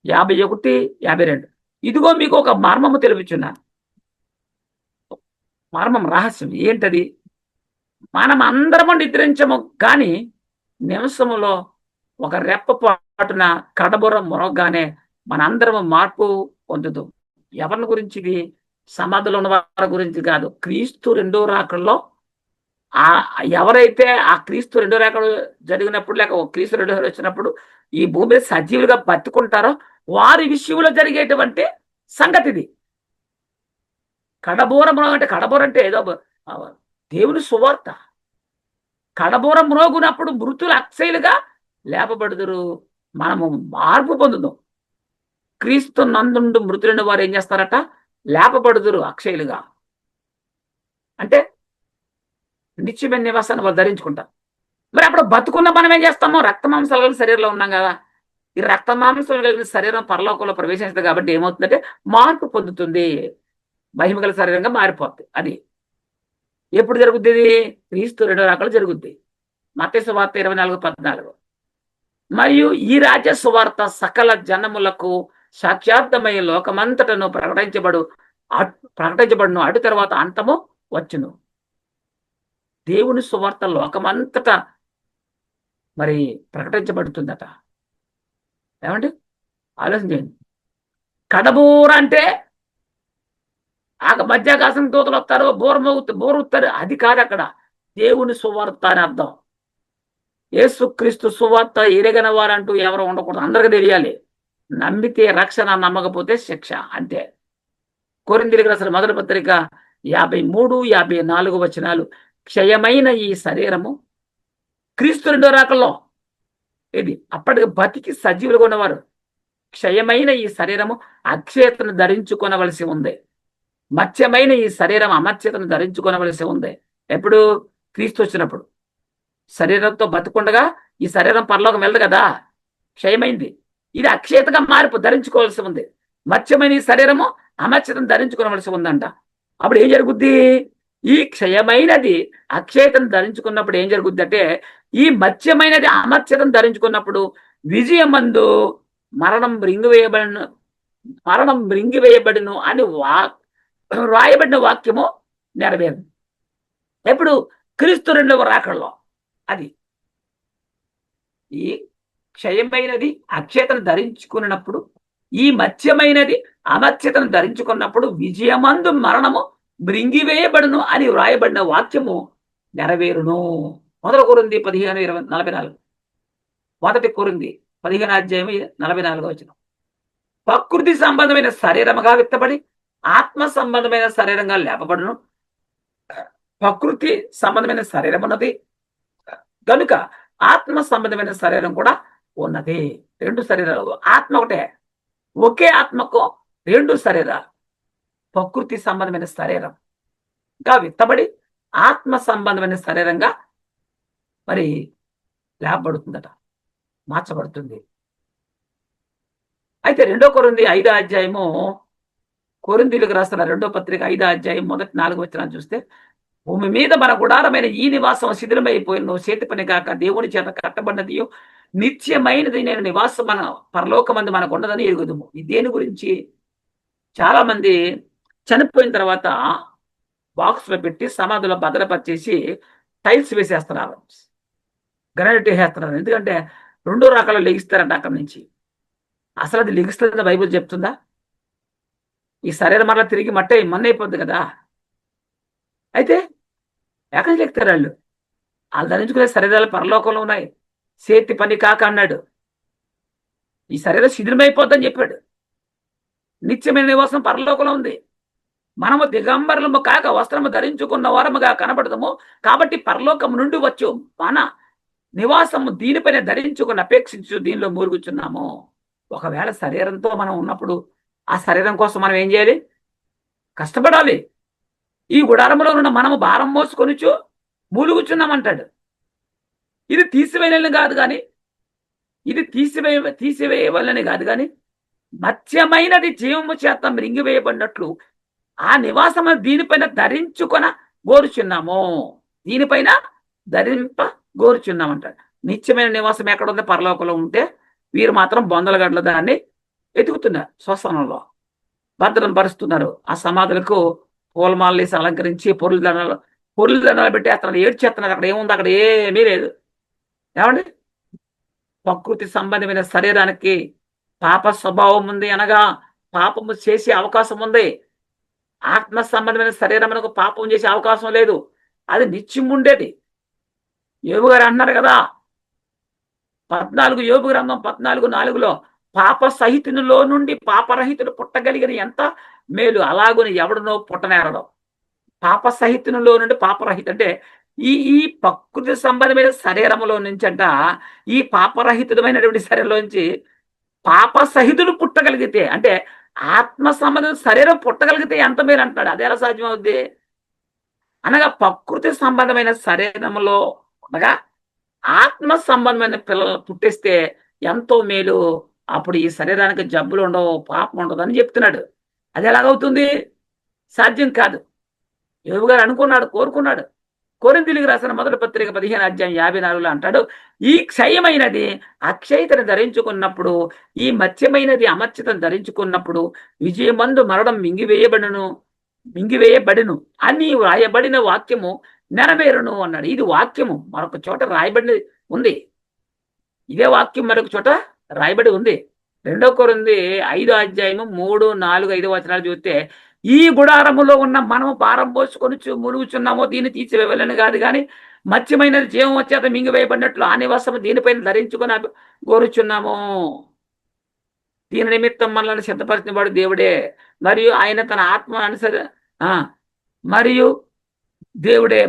51, 52. ఇదిగో మీకు ఒక మర్మము తెలుపుచున్నాను. మర్మం, రహస్యం ఏంటది? మనం అందరము నిద్రించము, కానీ నిమిషములో ఒక రెప్ప పాటున కడబుర మొరగానే మనందరము మార్పు పొందుదు. ఎవరిని గురించి ఇది? సమాధిలో ఉన్న వారి గురించి కాదు. క్రీస్తు రెండో రాకడలో ఎవరైతే ఆ క్రీస్తు రెండో రాకడ జరిగినప్పుడు, లేక క్రీస్తు రెండో రాకడ వచ్చినప్పుడు ఈ భూమి మీద సజీవులుగా బతుకుంటారో వారి విషయంలో జరిగేటువంటి సంగతి ఇది. కడబోర మ్రోగ అంటే, కడబోర అంటే ఏదో దేవుని సువార్త. కడబోర మ్రోగునప్పుడు మృతులు అక్షయులుగా లేపబడుదురు, మనము మార్పు పొందుదాం. క్రీస్తు నందుండు మృతులైన వారు ఏం చేస్తారట? లేపబడుదురు అక్షయులుగా. అంటే నిత్యమైన నివాసాన్ని వాళ్ళు ధరించుకుంటారు. మరి అప్పుడు బతుకున్న మనం ఏం చేస్తాము? రక్తమాంసాలు కలిగిన శరీరంలో ఉన్నాం కదా. ఈ రక్తమాంసాలు కలిగిన శరీరం పరలోకంలో ప్రవేశిస్తుంది కాబట్టి ఏమవుతుందంటే మార్పు పొందుతుంది, మహిమగల శరీరంగా మారిపోతుంది. అది ఎప్పుడు జరుగుద్ది? ఇది క్రీస్తు రెండో రాకడ జరుగుద్ది. మత్తయి సువార్త 24:14. మరియు ఈ రాజ్య సువార్త సకల జనములకు సాక్షార్థమై లోకమంతటను ప్రకటించబడును, అటు తర్వాత అంతము వచ్చును. దేవుని సువార్త లోకమంతటా మరి ప్రకటించబడుతుందట. ఏమండి ఆలోచన చేయండి. కడబూర అంటే మధ్యాకాశం దూతలు వస్తారు, బోరుతారు, అది కాదు అక్కడ. దేవుని సువార్త అని అర్థం. యేసుక్రీస్తు సువార్త ఎరగని వారంటూ ఎవరు ఉండకూడదు, అందరికీ తెలియాలి. నమ్మితే రక్షణ, నమ్మకపోతే శిక్ష, అంతే. కొరింథీయులకు రాసిన మొదటి పత్రిక 53, 54 వచనాలు. క్షయమైన ఈ శరీరము క్రీస్తు రెండో రాకల్లో ఇది అప్పటికి బతికి సజీవులుగా ఉన్నవారు. క్షయమైన ఈ శరీరము అక్షయతను ధరించుకొనవలసి ఉంది. మత్స్యమైన ఈ శరీరం అమర్త్యతను ధరించుకొనవలసి ఉంది. ఎప్పుడు? క్రీస్తు వచ్చినప్పుడు. శరీరంతో బతుకుండగా ఈ శరీరం పరలోకం వెళ్ళదు కదా, క్షయమైంది. ఇది అక్షయతగా మార్పు ధరించుకోవాల్సి ఉంది. మత్స్యమైన ఈ శరీరము అమర్త్యతను ధరించుకోవలసి ఉందంట. అప్పుడు ఏం జరుగుద్ది? ఈ క్షయమైనది అక్షయతను ధరించుకున్నప్పుడు ఏం జరుగుద్ది అంటే, ఈ మత్స్యమైనది అమర్త్యతను ధరించుకున్నప్పుడు విజయమందు మరణం మృంగివేయబడును అని రాయబడిన వాక్యము నెరవేరు. ఎప్పుడు? క్రీస్తు రెండవ రాకడలో. అది ఈ క్షయమైనది అక్షయతను ధరించుకున్నప్పుడు, ఈ మత్స్యమైనది అమర్త్యతను ధరించుకున్నప్పుడు విజయమందు మరణము మృంగివేయబడును అని వ్రాయబడిన వాక్యము నెరవేరును. మొదటి కొరింథీ 15:44. మొదటి కొరింథీ 15వ అధ్యాయం 44వ వచనం. ప్రకృతి సంబంధమైన శరీరముగా విత్తబడి ఆత్మ సంబంధమైన శరీరంగా లేపబడును. ప్రకృతి సంబంధమైన శరీరం ఉన్నది కనుక ఆత్మ సంబంధమైన శరీరం కూడా ఉన్నది. రెండు శరీరాలు, ఆత్మ ఒకటే. ఒకే ఆత్మకు రెండు శరీరాలు. ప్రకృతి సంబంధమైన శరీరంగా విత్తబడి ఆత్మ సంబంధమైన శరీరంగా మరి లేపబడుతుందట, మార్చబడుతుంది. అయితే 2 కొరింథీ 5వ అధ్యాయము, కొరింథీయులకు రాసిన 2వ పత్రిక 5వ అధ్యాయం మొదటి 4 వచనాలు చూస్తే, భూమి మీద మన గుడారమైన ఈ నివాసం శిథిలమైపోయిన చేతి పని కాక దేవుని చేత కట్టబడినది నిత్యమైనది నేను నివాసం మన పరలోకమందు మనకు ఉండదని ఎరుగుదుము. ఈ దేని గురించి? చాలా మంది చనిపోయిన తర్వాత బాక్స్ లో పెట్టి సమాధిలో భద్రపరిచేసి టైల్స్ వేసేస్తున్నారు, గ్రానైట్ వేసేస్తున్నారు. ఎందుకంటే రెండో రకాలు లెగిస్తారంట అక్కడి నుంచి. అసలు అది లెగిస్తుందని బైబిల్ చెప్తుందా? ఈ శరీరం మరలా తిరిగి మట్టే మన్నైపోద్ది కదా. అయితే ఎక్కడి నుంచి ఎక్కుతారు వాళ్ళు? వాళ్ళు ధరించుకునే శరీరాలు పరలోకంలో ఉన్నాయి. చేతి పని కాక అన్నాడు. ఈ శరీరం శిథిలమైపోద్దని చెప్పాడు. నిత్యమైన నివాసం పరలోకంలో ఉంది. మనము దిగంబరులము కాక వస్త్రము ధరించుకున్న వారముగా కనబడదము. కాబట్టి పరలోకము నుండి వచ్చు మన నివాసము దీనిపైన ధరించుకుని అపేక్షించు దీనిలో మూరుగుచున్నాము. ఒకవేళ శరీరంతో మనం ఉన్నప్పుడు ఆ శరీరం కోసం మనం ఏం చేయాలి? కష్టపడాలి. ఈ గుడారంలో ఉన్న మనము భారం మోసుకొనిచు మూలుగుచున్నామంటాడు. ఇది తీసివేయాలని కాదు కానీ తీసివేయవలని కాదు కానీ మత్స్యమైనది జీవము చేత మృంగివేయబడినట్లు ఆ నివాసము దీనిపైన ధరించుకొన గోరుచున్నాము. దీనిపైన ధరింప గోరుచున్నామంటాడు. నిత్యమైన నివాసం ఎక్కడ ఉంది? పరలోకంలో ఉంటే వీరు మాత్రం బొందలగడ్ల దాన్ని వెతుకుతున్నారు. శ్వసనంలో భద్రం పరుస్తున్నారు. ఆ సమాధులకు పూలమాలలు వేసి అలంకరించి పొరుల దండాలు పెట్టి అతను ఏడ్చేస్తున్నారు. అక్కడ ఏముంది? అక్కడ ఏమీ లేదు. ఏమండి? ప్రకృతి సంబంధమైన శరీరానికి పాప స్వభావం ఉంది అనగా పాపము చేసే అవకాశం ఉంది. ఆత్మ సంబంధమైన శరీరమునకు పాపం చేసే అవకాశం లేదు. అది నిత్యం ఉండేది. యోబు గారు అంటున్నారు కదా, 14 యోబు గ్రంథం 14:4 పాప సహితునిలో నుండి పాపరహితుడు పుట్టగలిగిన ఎంత మేలు, అలాగుని ఎవడునో పుట్టనేరడు. పాప సహితునిలో నుండి పాపరహిత అంటే ఈ ప్రకృతి సంబంధమైన శరీరములో నుంచి అంట, ఈ పాపరహితుడమైనటువంటి శరీరంలోంచి పాప సహితుడు పుట్టగలిగితే అంటే ఆత్మ సంబంధమైన శరీరం పుట్టగలిగితే ఎంత మేలు అంటున్నాడు. అది ఎలా సాధ్యం అవుద్ది? అనగా ప్రకృతి సంబంధమైన శరీరంలో అనగా ఆత్మ సంబంధమైన పిల్లలు పుట్టిస్తే ఎంతో మేలు. అప్పుడు ఈ శరీరానికి జబ్బులు ఉండవు, పాపం ఉండదు అని చెప్తున్నాడు. అది ఎలాగవుతుంది? సాధ్యం కాదు. యోబు గారు అనుకున్నాడు, కోరుకున్నాడు. కొరింథీయులకు రాసిన మొదటి పత్రిక 15:54 అంటాడు, ఈ క్షయమైనది అక్షయతను ధరించుకున్నప్పుడు, ఈ మత్స్యమైనది అమర్చితను ధరించుకున్నప్పుడు విజయమందు మరణం మింగివేయబడిను అని రాయబడిన వాక్యము నెరవేరును అన్నాడు. ఇది వాక్యము మరొక చోట రాయబడి ఉంది. ఇదే వాక్యం మరొక చోట రాయబడి ఉంది. 2 కొరింథీ 5:3, 4, 5 వచనాలు చూస్తే ఈ గుడారములో ఉన్న మనము భారం పోసుకొని మునుగుచున్నామో దీన్ని తీసివేయాలని కాదు కానీ మత్స్యమైనది జీవం వచ్చేత మింగివేయబడినట్లు ఆ నివాసము దీనిపైన ధరించుకొని కోరుచున్నాము. దీని నిమిత్తం మనల్ని సిద్ధపరిచిన వాడు దేవుడే, మరియు ఆయన తన ఆత్మ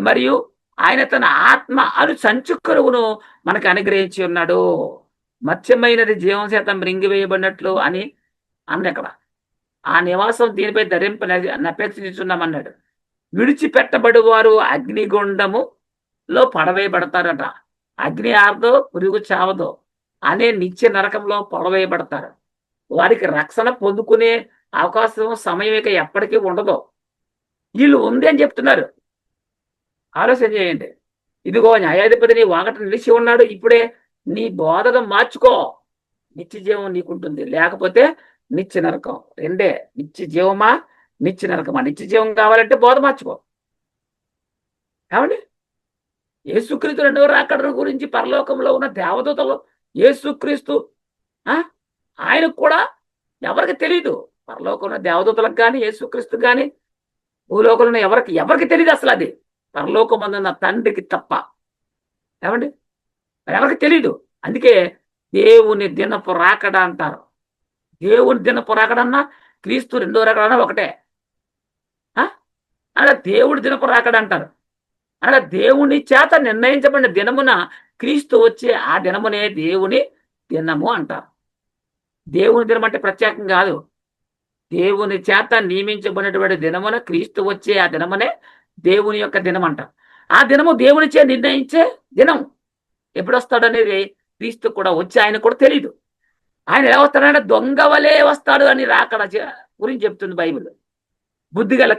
మరియు ఆయన తన ఆత్మ సంచుకరువును మనకు అనుగ్రహించి ఉన్నాడు. మత్స్యమైనది జీవం చేత మృంగివేయబడినట్లు అని అక్కడ ఆ నివాసం దీనిపై ధరింపనపేక్షించున్నామన్నాడు. విడిచిపెట్టబడి వారు అగ్నిగుండములో పడవేయబడతారట. అగ్ని ఆరదో పురుగు చావదో అనే నిత్య నరకంలో పడవేయబడతారు. వారికి రక్షణ పొందుకునే అవకాశం సమయం ఇక ఎప్పటికీ ఉండదు. వీళ్ళు ఉంది అని చెప్తున్నారు. ఆలోచన చేయండి. ఇదిగో న్యాయాధిపతి నీ వాకట నిలిచి ఉన్నాడు, ఇప్పుడే నీ బోధన మార్చుకో, నిత్య జీవం నీకుంటుంది, లేకపోతే నిత్య నరకం. రెండే, నిత్య జీవమా నిత్య నరకమా. నిత్య జీవం కావాలంటే బోధ మార్చుకో. కావండి. యేసుక్రీస్తు 2వ రాకడ గురించి పరలోకంలో ఉన్న దేవదూతలు యేసుక్రీస్తు ఆయనకు కూడా ఎవరికి తెలియదు. పరలోకంలో దేవదూతలకు కానీ యేసుక్రీస్తు కానీ భూలోకంలో ఎవరికి తెలియదు అసలు. అది పరలోకమందున్న తండ్రికి తప్ప. ఏమండి? ఎవరికి తెలీదు. అందుకే దేవుని దినపు రాకడ అంటారు. దేవుని దినపు రాకడన్నా క్రీస్తు 2వ రాకడన్నా ఒకటే. అలా దేవుడి దినపు రాకడ అంటారు. అలా దేవుని చేత నిర్ణయించబడిన దినమున క్రీస్తు వచ్చే ఆ దినమునే దేవుని దినము అంటారు. దేవుని దినం అంటే ప్రత్యేకం కాదు. దేవుని చేత నియమించబడినటువంటి దినమున క్రీస్తు వచ్చే ఆ దినమునే దేవుని యొక్క దినం అంటారు. ఆ దినము దేవునిచే నిర్ణయించే దినం. ఎప్పుడు వస్తాడు అనేది క్రీస్తు కూడా వచ్చి ఆయన కూడా తెలియదు. ఆయన ఎలా వస్తాడంటే దొంగ వలే వస్తాడు అని రాకడ గురించి చెప్తుంది బైబిల్. బుద్ధి లేని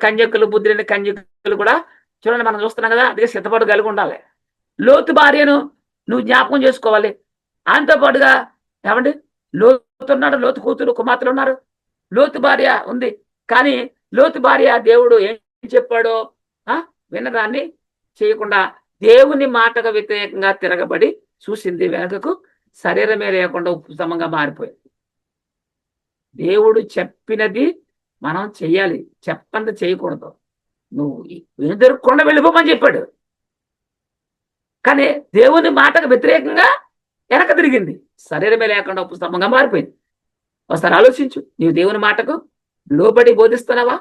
కంజకులు కూడా చూడండి, మనం చూస్తున్నాం కదా, అదే సిద్ధపాటు కలిగి ఉండాలి. లోతు భార్యను నువ్వు జ్ఞాపకం చేసుకోవాలి. ఆయనతో పాటుగా ఏమండి లోతు ఉన్నాడు, లోతు కూతురు కుమార్తెలు ఉన్నారు, లోతు భార్య ఉంది. కానీ లోతు భార్య దేవుడు ఏం చెప్పాడో వినదాన్ని చేయకుండా దేవుని మాటకు వ్యతిరేకంగా తిరగబడి చూసింది. వెనకకు శరీరమే లేకుండా ఉపశమంగా మారిపోయింది. దేవుడు చెప్పినది మనం చెయ్యాలి, చెప్పంత చేయకూడదు. నువ్వు వెనుదిరగకుండా వెళ్ళిపోమని చెప్పాడు. కానీ దేవుని మాటకు వ్యతిరేకంగా వెనక తిరిగింది, శరీరమే లేకుండా ఉప్పు స్తంభంగా మారిపోయింది. ఒకసారి ఆలోచించు, నీవు దేవుని మాటకు లోబడి బోధిస్తున్నావా?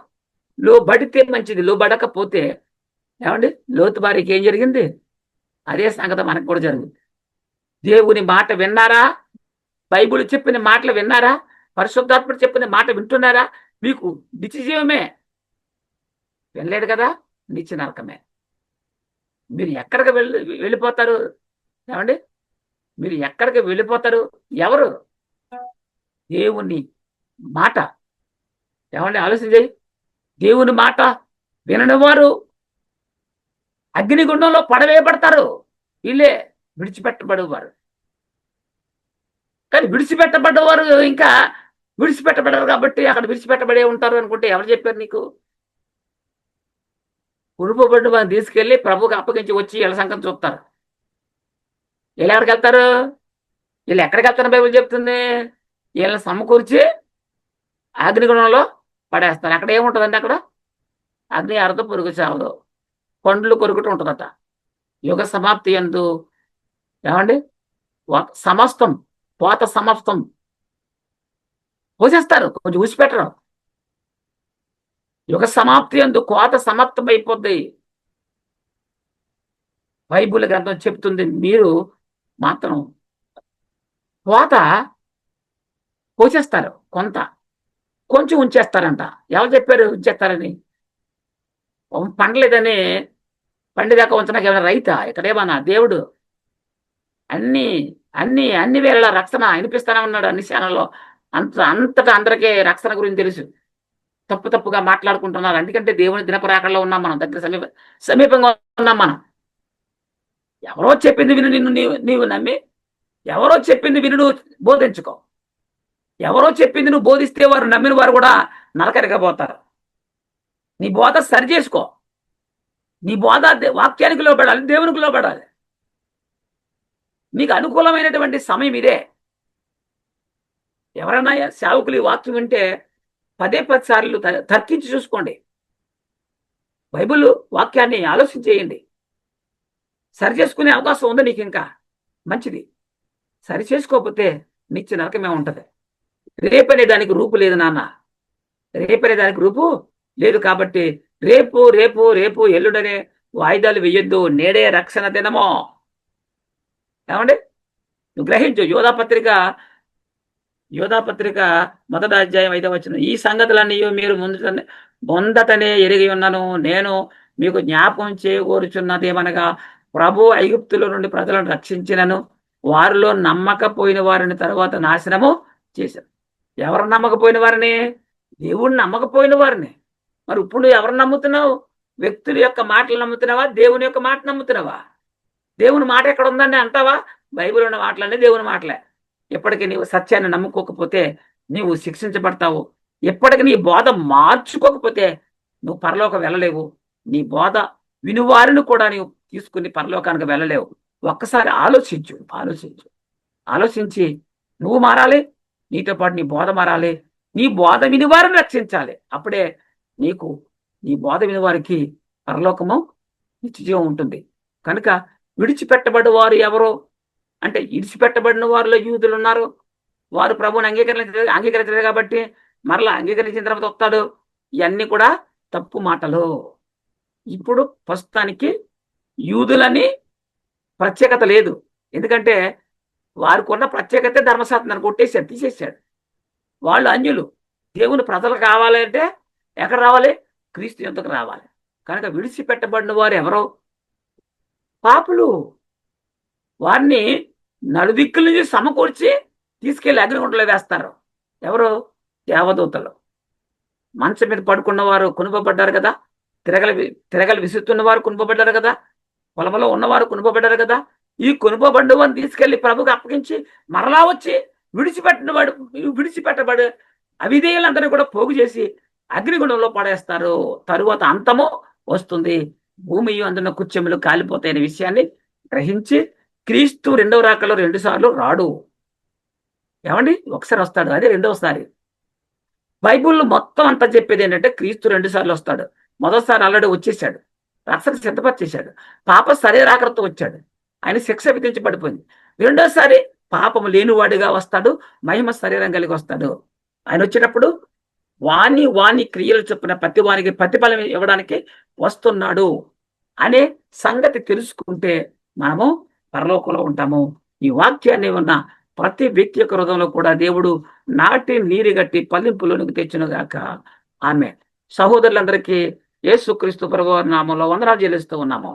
లోబడితే మంచిది, లోబడకపోతే ఏమండి లోతు భార్యకి ఏం జరిగింది? అదే సంగతి మనకు కూడా జరిగింది. దేవుని మాట విన్నారా? బైబిల్ చెప్పిన మాటలు విన్నారా? పరిశుద్ధాత్ముడు చెప్పిన మాట వింటున్నారా? మీకు నిత్య జీవమే. వినలేదు కదా, నిత్య నరకమే. మీరు ఎక్కడికి వెళ్ళిపోతారు? ఏమండి మీరు ఎక్కడికి వెళ్ళిపోతారు? ఎవరు? దేవుని మాట. ఏమండి ఆలోచన చేయి. దేవుని మాట వినని వారు అగ్నిగుండంలో పడవేయబడతారు. వీళ్ళే విడిచిపెట్టబడేవారు. కానీ విడిచిపెట్టబడ్డవారు ఇంకా విడిచిపెట్టబడరు కాబట్టి అక్కడ విడిచిపెట్టబడే ఉంటారు అనుకుంటే ఎవరు చెప్పారు నీకు? కురుపబడ్డ వారిని తీసుకెళ్లి ప్రభువుకి అప్పగించి వచ్చి వీళ్ళ సంగతి చూస్తారు. వీళ్ళు ఎక్కడికి వెళ్తారు? వీళ్ళు ఎక్కడికి వెళ్తారు? బైబిల్ చెప్తుంది వీళ్ళని సమకూర్చి అగ్నిగుణంలో పడేస్తారు. అక్కడ ఏముంటుందండి? అక్కడ అగ్ని అరతో పురుగు చావదు, పండ్లు కొరుకుతూ ఉంటుందట. యుగ సమాప్తి యందు ఏమండి సమస్తం పోత సమస్తం పోసేస్తారు, కొంచెం ఊసిపెట్టరు. యుగ సమాప్తి యందు కోత సమాప్తం అయిపోద్ది. బైబిల్ గ్రంథం చెప్తుంది. మీరు మాత్రం కోత కోసేస్తారు, కొంచెం ఉంచేస్తారంట. ఎవరు చెప్పారు ఉంచేస్తారని? పండలేదని పండిదాకా ఉంచడానికి ఏమైనా రైతా? ఇక్కడేమన్నా దేవుడు అన్ని అన్ని అన్ని వేళ రక్షణ వినిపిస్తానే ఉన్నాడు అన్ని ఛానల్లో. అంతటా అందరికీ రక్షణ గురించి తెలుసు. తప్పుగా మాట్లాడుకుంటున్నారు. ఎందుకంటే దేవుని దినపరాకల్లో ఉన్నాం మనం, దగ్గర సమీపంగా ఉన్నాం మనం. ఎవరో చెప్పింది విను, నీవు నమ్మి ఎవరో చెప్పింది విను నువ్వు బోధించుకో. ఎవరో చెప్పింది నువ్వు బోధిస్తే వారు నమ్మిన వారు కూడా నరకరిగా పోతారు. నీ బోధ సరి చేసుకో. నీ బోధ వాక్యానికి లోబడాలి, దేవునికి లోబడాలి. నీకు అనుకూలమైనటువంటి సమయం ఇదే. ఎవరైనా సేవకులు ఈ వాక్యం వింటే 10 సార్లు తర్కించి చూసుకోండి. బైబిల్ వాక్యాన్ని ఆలోచించేయండి. సరి చేసుకునే అవకాశం ఉంది నీకు, ఇంకా మంచిది. సరి చేసుకోకపోతే నిత్య నరకమే ఉంటది. రేపనే దానికి రూపు లేదు నాన్న, రేపనే దానికి రూపు లేదు. కాబట్టి రేపు రేపు రేపు ఎల్లుడనే వాయిదాలు వేయొద్దు. నేడే రక్షణ దినమో. ఏమండి నువ్వు గ్రహించు. యోధాపత్రిక 1వ అధ్యాయం 5వ వచనం. ఈ సంగతులన్నీ మీరు ముందటనే ఎరిగి ఉన్నాను. నేను మీకు జ్ఞాపకం చేయగోరుచున్నదేమనగా, ప్రభు ఐగుప్తుల నుండి ప్రజలను రక్షించినను వారిలో నమ్మకపోయిన వారిని తర్వాత నాశనము చేశారు. ఎవరు నమ్మకపోయిన వారిని? దేవుణ్ణి నమ్మకపోయిన వారిని. మరి ఇప్పుడు ఎవరు నమ్ముతున్నావు? వ్యక్తుల యొక్క మాటలు నమ్ముతున్నావా? దేవుని యొక్క మాట నమ్ముతున్నావా? దేవుని మాట ఎక్కడ ఉందండి అంటావా? బైబిల్ ఉన్న మాటలన్నీ దేవుని మాటలే. ఎప్పటికీ నీవు సత్యాన్ని నమ్ముకోకపోతే నీవు శిక్షించబడతావు. ఎప్పటికీ నీ బోధ మార్చుకోకపోతే నువ్వు పరలోకం వెళ్ళలేవు. నీ బోధ వినువారిని కూడా నీవు తీసుకుని పరలోకానికి వెళ్ళలేవు. ఒక్కసారి ఆలోచించి నువ్వు మారాలి, నీతో పాటు నీ బోధ మారాలి. నీ బోధ వినివారిని రక్షించాలి. అప్పుడే నీకు నీ బోధ వినివారికి పరలోకము నిత్యజీవం ఉంటుంది. కనుక విడిచిపెట్టబడి వారు ఎవరో అంటే, విడిచిపెట్టబడిన వారిలో యూదులు ఉన్నారు. వారు ప్రభువుని అంగీకరించలేదు కాబట్టి మరలా అంగీకరించిన తర్వాత వస్తాడు. ఇవన్నీ కూడా తప్పు మాటలు. ఇప్పుడు ప్రస్తుతానికి యూదులని ప్రత్యేకత లేదు. ఎందుకంటే వారికి ఉన్న ప్రత్యేకత ధర్మశాస్త్రాన్ని కొట్టేసాడు, తీసేసాడు. వాళ్ళు అన్యులు. దేవుని ప్రజలు కావాలంటే ఎక్కడ రావాలి? క్రీస్తు యొద్దకు రావాలి. కనుక విడిచిపెట్టబడిన వారు ఎవరో? పాపులు. వారిని నలుదిక్కుల నుంచి సమకూర్చి తీసుకెళ్లి అగ్నిగుండంలో వేస్తారు. ఎవరు? దేవదూతలు. మంచం మీద పడుకున్న వారు కొనుపబడ్డారు కదా, తిరగలి విసురుతున్న వారు కొనుపబడ్డారు కదా, పొలంలో ఉన్నవారు కొనుపబడ్డారు కదా. ఈ కొనుపబడ్డ వారిని తీసుకెళ్లి ప్రభుకి అప్పగించి మరలా వచ్చి విడిచిపెట్టబడి అవిధేయులందరినీ కూడా పోగు చేసి అగ్నిగుండంలో పడేస్తారు. తరువాత అంతము వస్తుంది, భూమి అందున్న కుచ్చెములు కాలిపోతాయనే విషయాన్ని గ్రహించి క్రీస్తు 2వ రాకలో 2 సార్లు రాడు. ఏమండి ఒకసారి వస్తాడు, అదే 2వసారి. బైబుల్ మొత్తం అంతా చెప్పేది ఏంటంటే క్రీస్తు 2 సార్లు వస్తాడు. మొదటిసారి ఆల్రెడీ వచ్చేసాడు, రక్షణ సిద్ధపరిచేశాడు. పాప శరీరాకృతితో వచ్చాడు, ఆయన శిక్ష విధించబడిపోయింది. రెండోసారి పాపము లేనివాడిగా వస్తాడు, మహిమ శరీరం కలిగి వస్తాడు. ఆయన వచ్చేటప్పుడు వాని క్రియలు చొప్పున ప్రతి వానికి ప్రతిఫలం ఇవ్వడానికి వస్తున్నాడు అనే సంగతి తెలుసుకుంటే మనము పరలోకంలో ఉంటాము. ఈ వాక్యాన్ని ఉన్న ప్రతి వ్యక్తి యొక్క హృదయంలో కూడా దేవుడు నాటి నీరు గట్టి పల్లింపులోనికి తెచ్చునుగాక. ఆమె సహోదరులందరికీ యేసుక్రీస్తు ప్రభువారి నామంలో వందనాలు చెల్లిస్తూ ఉన్నాము.